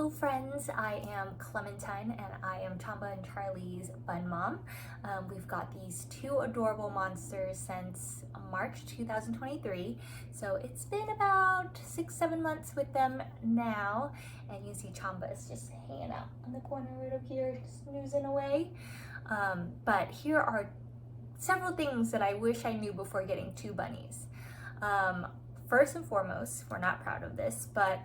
Hello friends, I am Clementine and I am Chamba and Charlie's bun mom. We've got these two adorable monsters since March 2023. So it's been about 6-7 months with them now. And you see Chamba is just hanging out in the corner right up here, snoozing away. But here are several things that I wish I knew before getting two bunnies. First and foremost, we're not proud of this, but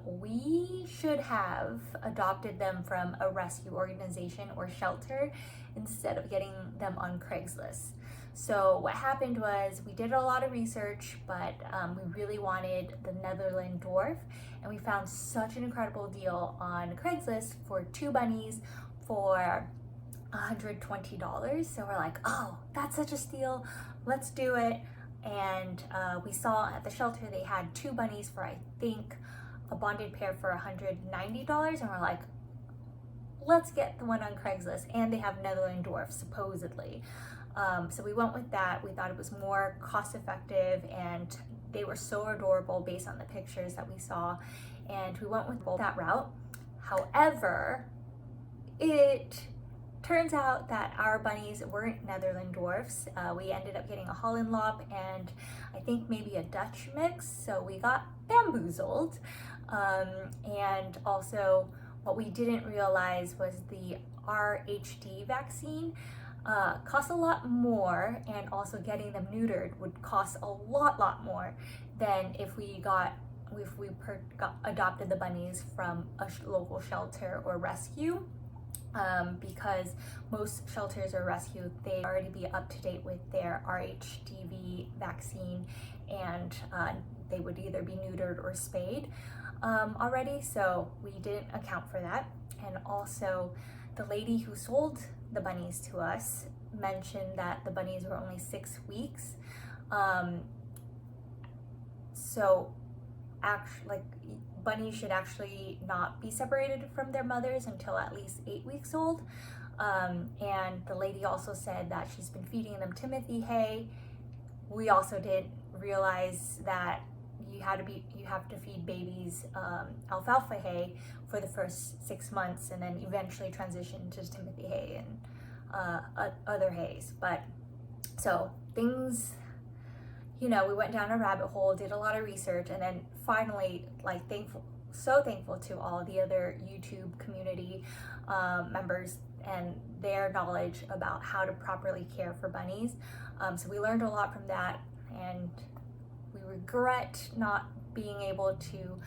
we should have adopted them from a rescue organization or shelter instead of getting them on Craigslist. So what happened was we did a lot of research, but we really wanted the Netherland dwarf, and we found such an incredible deal on Craigslist for two bunnies for $120. So we're like, oh, that's such a steal, let's do it. And we saw at the shelter they had two bunnies for I think a bonded pair for $190, and we're like, let's get the one on Craigslist. And they have Netherland dwarfs supposedly, so we went with that. We thought it was more cost effective and they were so adorable based on the pictures that we saw, and we went with that route. However, it turns out that our bunnies weren't Netherland dwarfs. We ended up getting a Holland and I think maybe a Dutch mix, so we got bamboozled. And also what we didn't realize was the RHD vaccine costs a lot more, and also getting them neutered would cost a lot more than if we adopted the bunnies from a local shelter or rescue. Because most shelters or rescue, they already be up to date with their RHDV vaccine, and they would either be neutered or spayed already, so we didn't account for that. And also the lady who sold the bunnies to us mentioned that the bunnies were only 6 weeks, so actually, bunnies should actually not be separated from their mothers until at least 8 weeks old. And the lady also said that she's been feeding them Timothy hay. We also didn't realize that you have to feed babies alfalfa hay for the first 6 months, and then eventually transition to Timothy hay and other hays. But so things, we went down a rabbit hole, did a lot of research, and then finally, so thankful to all the other YouTube community members and their knowledge about how to properly care for bunnies. So we learned a lot from that, and we regret not being able to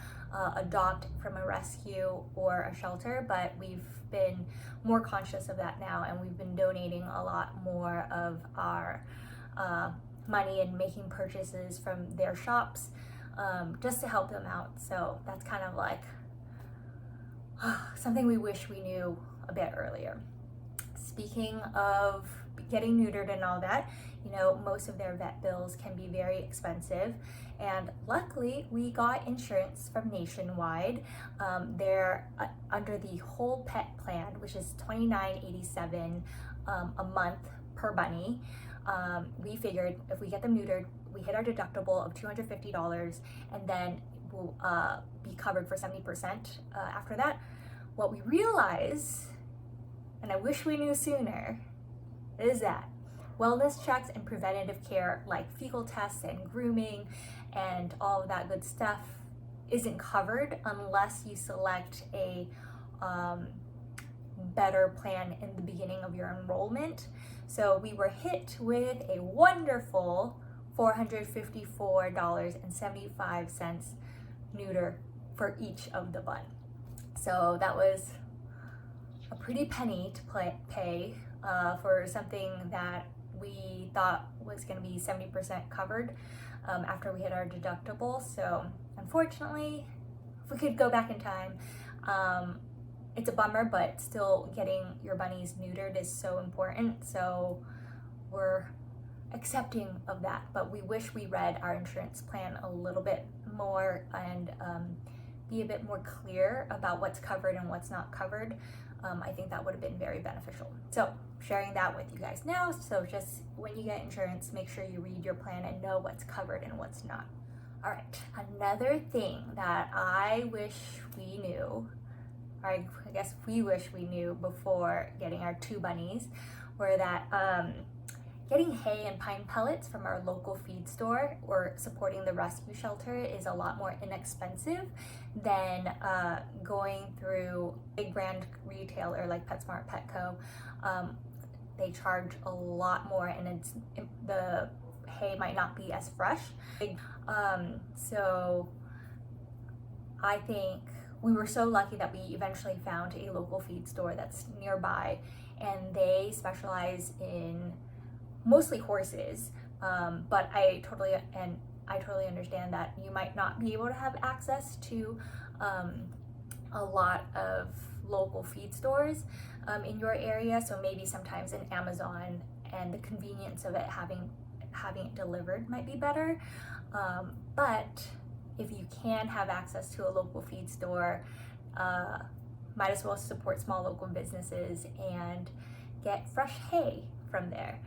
adopt from a rescue or a shelter, but we've been more conscious of that now, and we've been donating a lot more of our money and making purchases from their shops, just to help them out. So that's kind of like something we wish we knew a bit earlier. Speaking of getting neutered and all that, most of their vet bills can be very expensive, and luckily we got insurance from Nationwide. They're under the whole pet plan, which is $29.87 a month per bunny. We figured if we get them neutered, we hit our deductible of $250, and then we'll be covered for 70% after that. What we realize, and I wish we knew sooner, is that wellness checks and preventative care like fecal tests and grooming and all of that good stuff isn't covered unless you select a better plan in the beginning of your enrollment. So we were hit with a wonderful $454.75 neuter for each of the bun. So that was a pretty penny to pay for something that we thought was going to be 70% covered after we hit our deductible. So unfortunately, if we could go back in time, it's a bummer, but still getting your bunnies neutered is so important. So we're accepting of that, but we wish we read our insurance plan a little bit more and be a bit more clear about what's covered and what's not covered. I think that would have been very beneficial. So sharing that with you guys now. So just when you get insurance, make sure you read your plan and know what's covered and what's not. All right, another thing that I wish we knew or I guess we wish we knew before getting our 2 bunnies, were that getting hay and pine pellets from our local feed store or supporting the rescue shelter is a lot more inexpensive than going through a big brand retailer like PetSmart, Petco. They charge a lot more, and the hay might not be as fresh. So I think we were so lucky that we eventually found a local feed store that's nearby, and they specialize in mostly horses, but I totally understand that you might not be able to have access to a lot of local feed stores in your area. So maybe sometimes in Amazon, and the convenience of it having it delivered might be better. But if you can have access to a local feed store, might as well support small local businesses and get fresh hay from there.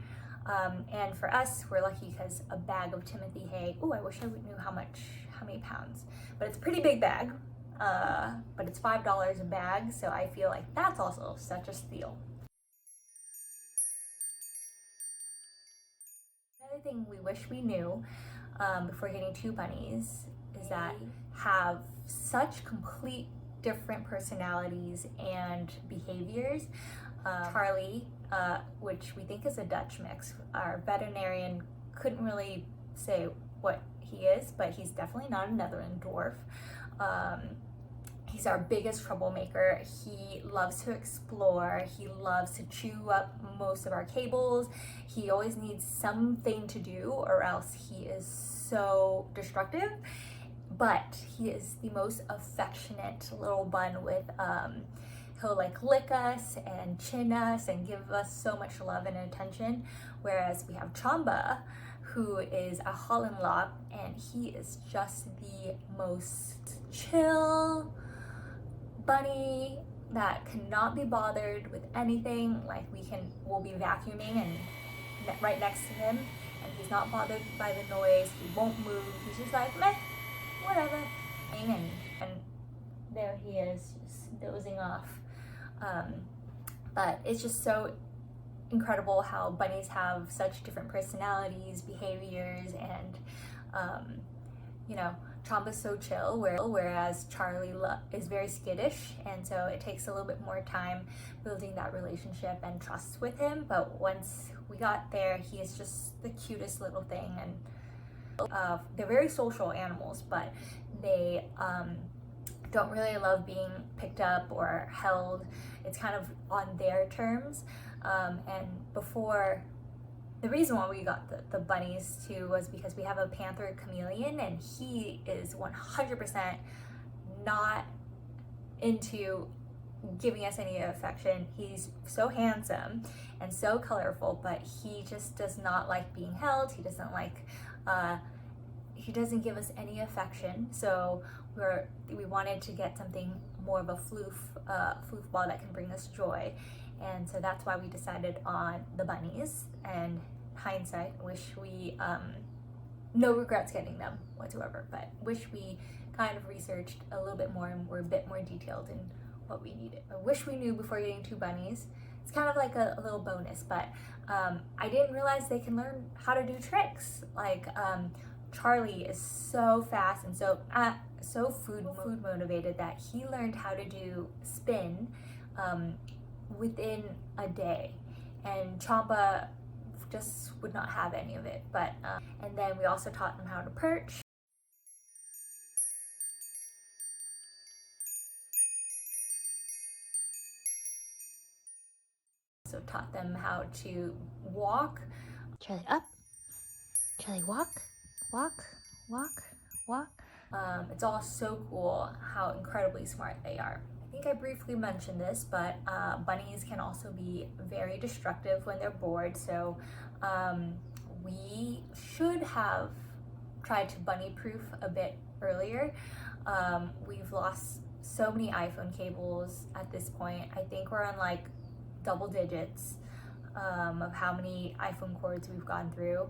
And for us, we're lucky because a bag of Timothy hay, I wish I knew how many pounds, but it's a pretty big bag, but it's $5 a bag, so I feel like that's also such a steal. Another thing we wish we knew before getting 2 bunnies is that have such complete different personalities and behaviors. Charlie, which we think is a Dutch mix. Our veterinarian couldn't really say what he is, but he's definitely not a Netherland dwarf. He's our biggest troublemaker. He loves to explore. He loves to chew up most of our cables. He always needs something to do, or else he is so destructive. But he is the most affectionate little bun with he'll like lick us and chin us and give us so much love and attention. Whereas we have Chamba, who is a Holland lot, and he is just the most chill bunny that cannot be bothered with anything. Like we'll be vacuuming and right next to him, and he's not bothered by the noise. He won't move. He's just like, meh, whatever. And there he is, just dozing off. But it's just so incredible how bunnies have such different personalities, behaviors, and Chamba's so chill, whereas Charlie is very skittish, and so it takes a little bit more time building that relationship and trust with him. But once we got there, he is just the cutest little thing, and they're very social animals, but they don't really love being picked up or held. It's kind of on their terms. And before, the reason why we got the bunnies too was because we have a panther chameleon, and he is 100% not into giving us any affection. He's so handsome and so colorful, but he just does not like being held. He doesn't like, he doesn't give us any affection. So we wanted to get something more of a floof ball that can bring us joy. And so that's why we decided on the bunnies. And hindsight, wish we, no regrets getting them whatsoever, but wish we kind of researched a little bit more and were a bit more detailed in what we needed. I wish we knew before getting 2 bunnies. It's kind of like a little bonus, but I didn't realize they can learn how to do tricks. Like Charlie is so fast and so food motivated that he learned how to do spin within a day, and Chamba just would not have any of it. But and then we also taught them how to perch. So taught them how to walk. Charlie up, Charlie walk, walk, walk, walk. It's all so cool how incredibly smart they are. I think I briefly mentioned this, but bunnies can also be very destructive when they're bored. So we should have tried to bunny proof a bit earlier. We've lost so many iPhone cables at this point. I think we're on like double digits of how many iPhone cords we've gone through.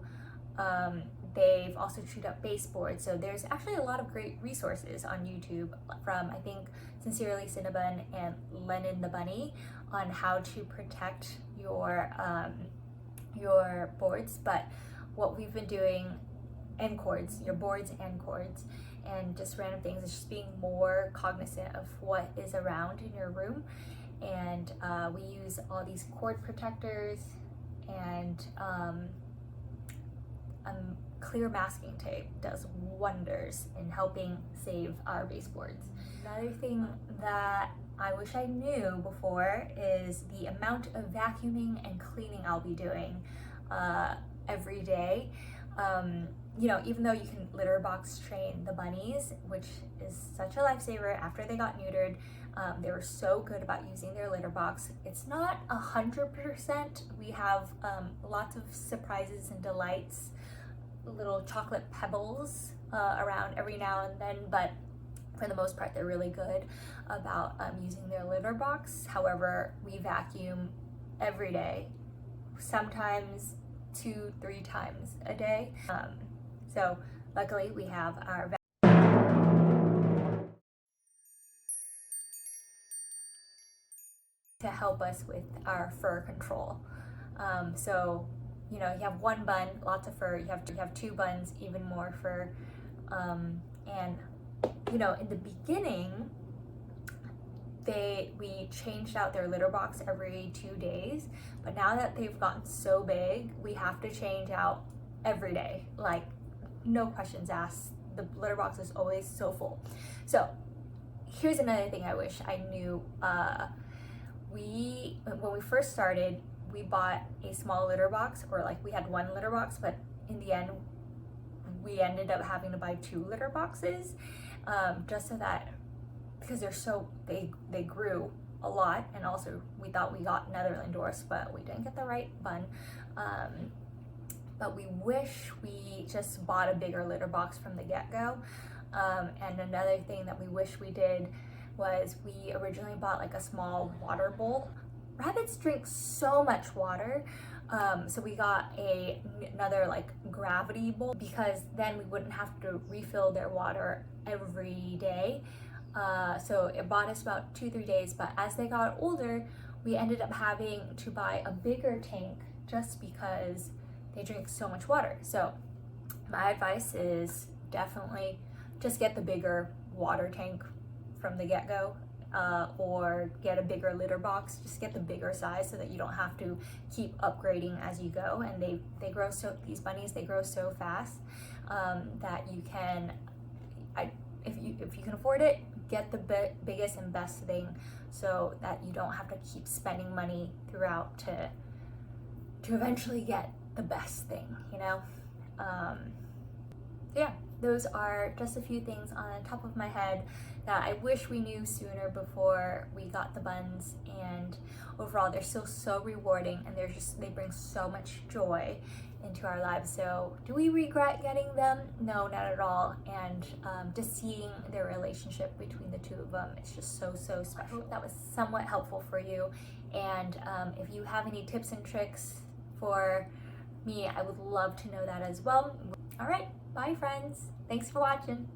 They've also chewed up baseboards. So there's actually a lot of great resources on YouTube from, I think, Sincerely Cinnabon and Lennon the Bunny on how to protect your boards. But what we've been doing, and cords, your boards and cords, and just random things, is just being more cognizant of what is around in your room. And we use all these cord protectors and clear masking tape does wonders in helping save our baseboards. Another thing that I wish I knew before is the amount of vacuuming and cleaning I'll be doing every day. You know, even though you can litter box train the bunnies, which is such a lifesaver after they got neutered, they were so good about using their litter box. It's not 100%. We have lots of surprises and delights, little chocolate pebbles around every now and then, but for the most part, they're really good about using their litter box. However, we vacuum every day, sometimes 2-3 times a day. So luckily we have our to help us with our fur control. So, you know, you have one bun, lots of fur, you have 2 buns, even more fur. And, you know, in the beginning, we changed out their litter box every 2 days, but now that they've gotten so big, we have to change out every day, like no questions asked. The litter box is always so full. So here's another thing I wish I knew. When we first started, we bought a small litter box, or like we had 1 litter box, but in the end we ended up having to buy 2 litter boxes, just so that, because they grew a lot, and also we thought we got Netherland horse, but we didn't get the right bun. But we wish we just bought a bigger litter box from the get-go. And another thing that we wish we did was we originally bought like a small water bowl. Rabbits drink so much water, so we got another like gravity bowl, because then we wouldn't have to refill their water every day. So it bought us about 2-3 days, but as they got older, we ended up having to buy a bigger tank just because they drink so much water. So my advice is definitely just get the bigger water tank from the get-go, or get a bigger litter box. Just get the bigger size so that you don't have to keep upgrading as you go. And they grow so, these bunnies, they grow so fast that you can, if you can afford it, get the biggest and best thing, so that you don't have to keep spending money throughout to eventually get the best thing, you know? Yeah, those are just a few things on the top of my head that I wish we knew sooner before we got the buns. And overall, they're still so rewarding, and they bring so much joy into our lives. So do we regret getting them? No, not at all. And just seeing their relationship between the 2 of them, it's just so special. I hope that was somewhat helpful for you. And if you have any tips and tricks for me, I would love to know that as well. All right, bye friends. Thanks for watching.